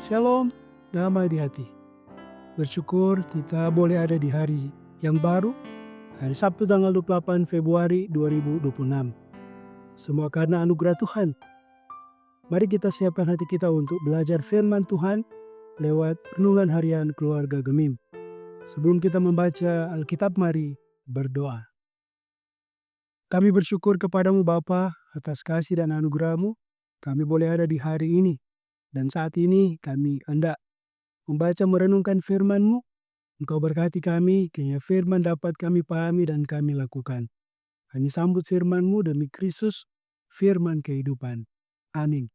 Shalom, damai di hati. Bersyukur kita boleh ada di hari yang baru, hari Sabtu tanggal 28 Februari 2026. Semua karena anugerah Tuhan. Mari kita siapkan hati kita untuk belajar firman Tuhan lewat renungan harian keluarga Gemim. Sebelum kita membaca Alkitab, mari berdoa. Kami bersyukur kepadamu Bapa atas kasih dan anugerah-Mu. Kami boleh ada di hari ini. Dan saat ini kami hendak membaca merenungkan firman-Mu. Engkau berkati kami, kiranya firman dapat kami pahami dan kami lakukan. Kami sambut firman-Mu demi Kristus, firman kehidupan. Amin.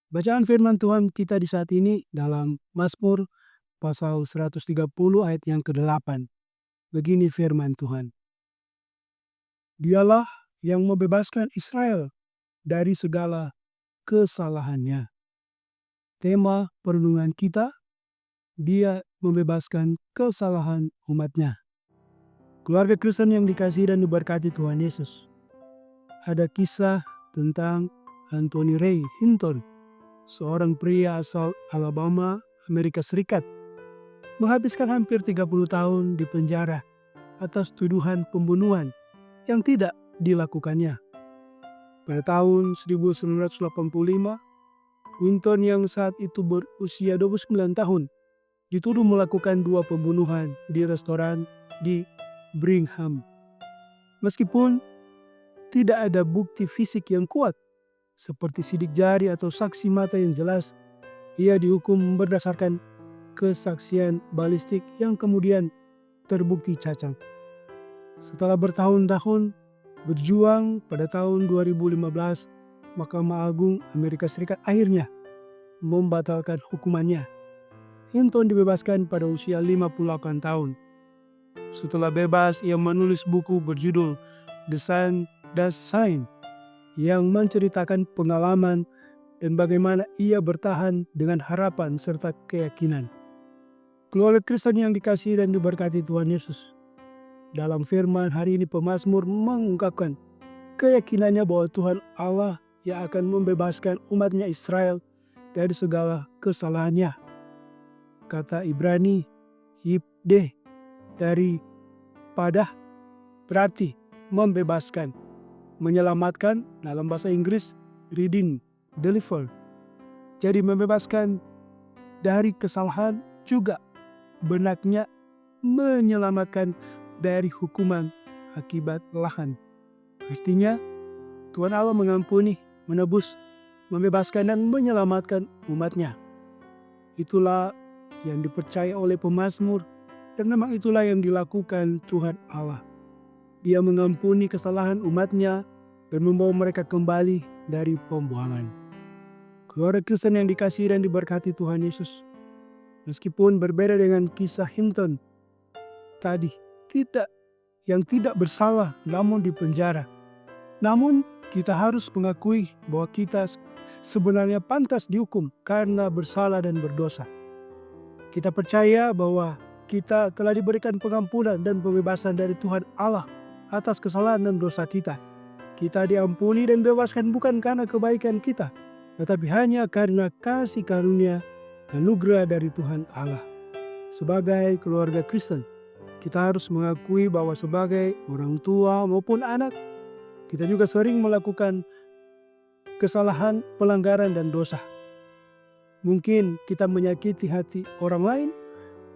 Bacaan firman Tuhan kita di saat ini dalam Mazmur pasal 130 ayat yang ke-8. Begini firman Tuhan. Dialah yang membebaskan Israel dari segala kesalahannya. Tema perenungan kita, Dia membebaskan kesalahan umatnya. Keluarga Kristen yang dikasihi dan diberkati Tuhan Yesus. Ada kisah tentang Anthony Ray Hinton, seorang pria asal Alabama, Amerika Serikat, menghabiskan hampir 30 tahun di penjara atas tuduhan pembunuhan yang tidak dilakukannya. Pada tahun 1985, Hinton yang saat itu berusia 29 tahun dituduh melakukan 2 pembunuhan di restoran di Brigham. Meskipun tidak ada bukti fisik yang kuat, seperti sidik jari atau saksi mata yang jelas, ia dihukum berdasarkan kesaksian balistik yang kemudian terbukti cacat. Setelah bertahun-tahun berjuang, pada tahun 2015, Mahkamah Agung Amerika Serikat akhirnya membatalkan hukumannya. Hinton dibebaskan pada usia 58 tahun. Setelah bebas, ia menulis buku berjudul The Sign That Shine yang menceritakan pengalaman dan bagaimana ia bertahan dengan harapan serta keyakinan. Keluarga Kristen yang dikasihi dan diberkati Tuhan Yesus. Dalam firman hari ini pemazmur mengungkapkan keyakinannya bahwa Tuhan Allah yang akan membebaskan umatnya Israel dari segala kesalahannya. Kata Ibrani, Yibdeh, dari padah berarti membebaskan, menyelamatkan, dalam bahasa Inggris redeem, deliver. Jadi membebaskan dari kesalahan juga benarnya menyelamatkan dari hukuman akibat lahan. Artinya Tuhan Allah mengampuni, menebus, membebaskan dan menyelamatkan umatnya. Itulah yang dipercaya oleh pemazmur, dan memang itulah yang dilakukan Tuhan Allah. Dia mengampuni kesalahan umatnya dan membawa mereka kembali dari pembuangan. Keluarga Kristen yang dikasihi dan diberkati Tuhan Yesus. Meskipun berbeda dengan kisah Hinton tadi, yang tidak bersalah namun dipenjara. Namun kita harus mengakui bahwa kita sebenarnya pantas dihukum karena bersalah dan berdosa. Kita percaya bahwa kita telah diberikan pengampunan dan pembebasan dari Tuhan Allah atas kesalahan dan dosa kita. Kita diampuni dan bebaskan bukan karena kebaikan kita, tetapi hanya karena kasih karunia dan anugerah dari Tuhan Allah. Sebagai keluarga Kristen, kita harus mengakui bahwa sebagai orang tua maupun anak, kita juga sering melakukan kesalahan, pelanggaran, dan dosa. Mungkin kita menyakiti hati orang lain,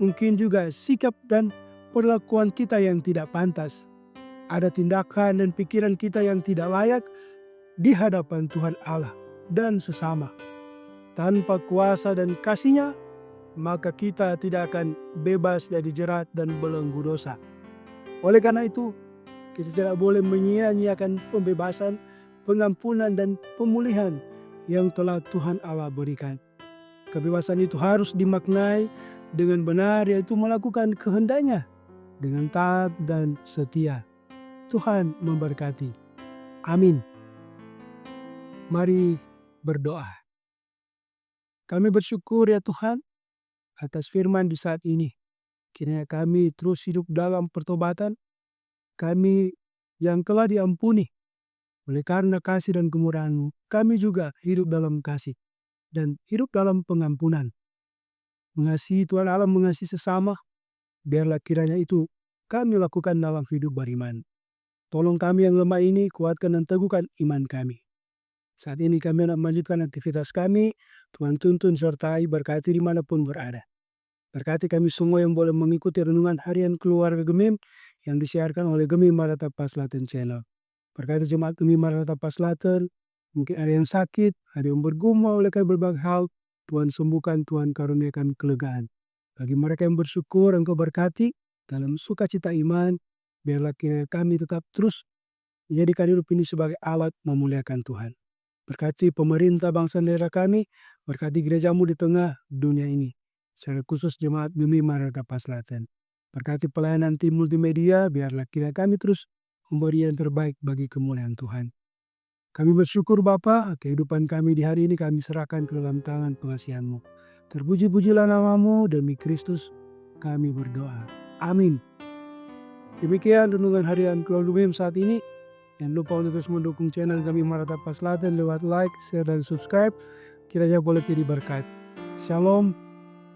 mungkin juga sikap dan perlakuan kita yang tidak pantas. Ada tindakan dan pikiran kita yang tidak layak di hadapan Tuhan Allah dan sesama. Tanpa kuasa dan kasih-Nya, maka kita tidak akan bebas dari jerat dan belenggu dosa. Oleh karena itu, kita tidak boleh menyia-nyiakan pembebasan, pengampunan, dan pemulihan yang telah Tuhan Allah berikan. Kebebasan itu harus dimaknai dengan benar, yaitu melakukan kehendak-Nya dengan taat dan setia. Tuhan memberkati. Amin. Mari berdoa. Kami bersyukur ya Tuhan atas firman di saat ini. Kiranya kami terus hidup dalam pertobatan. Kami yang telah diampuni oleh karena kasih dan kemurahan-Mu, kami juga hidup dalam kasih. dan hidup dalam pengampunan. Mengasihi Tuhan Allah, mengasihi sesama, biarlah kiranya itu kami lakukan dalam hidup beriman. Tolong kami yang lemah ini, kuatkan dan teguhkan iman kami. Saat ini kami hendak melanjutkan aktivitas kami. Tuhan tuntun sertai berkati dimanapun berada. Berkati kami semua yang boleh mengikuti renungan harian keluarga Gemim yang disiarkan oleh Gemim Maranatha Paslaten Channel. Berkati jemaat Gemim Maranatha Paslaten, mungkin ada yang sakit, ada yang bergumul oleh berbagai hal, Tuhan sembuhkan, Tuhan karuniakan kelegaan. Bagi mereka yang bersyukur, Engkau berkati dalam sukacita iman, biarlah kiranya kami tetap terus menjadikan hidup ini sebagai alat memuliakan Tuhan. Berkati pemerintah bangsa dan daerah kami, berkati gerejamu di tengah dunia ini. Secara khusus jemaat Gemim Maranatha Paslaten. Berkati pelayanan tim multimedia, biarlah kiranya kami terus memberi yang terbaik bagi kemuliaan Tuhan. Kami bersyukur Bapa, kehidupan kami di hari ini kami serahkan ke dalam tangan pengasihan-Mu. Terpuji-pujilah nama-Mu, demi Kristus kami berdoa. Amin. Demikian renungan harian Keluarga Gemim saat ini. Jangan lupa untuk terus mendukung channel Gemim Maranatha Paslaten lewat like, share, dan subscribe. Kiranya boleh jadi berkat. Shalom,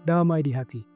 damai di hati.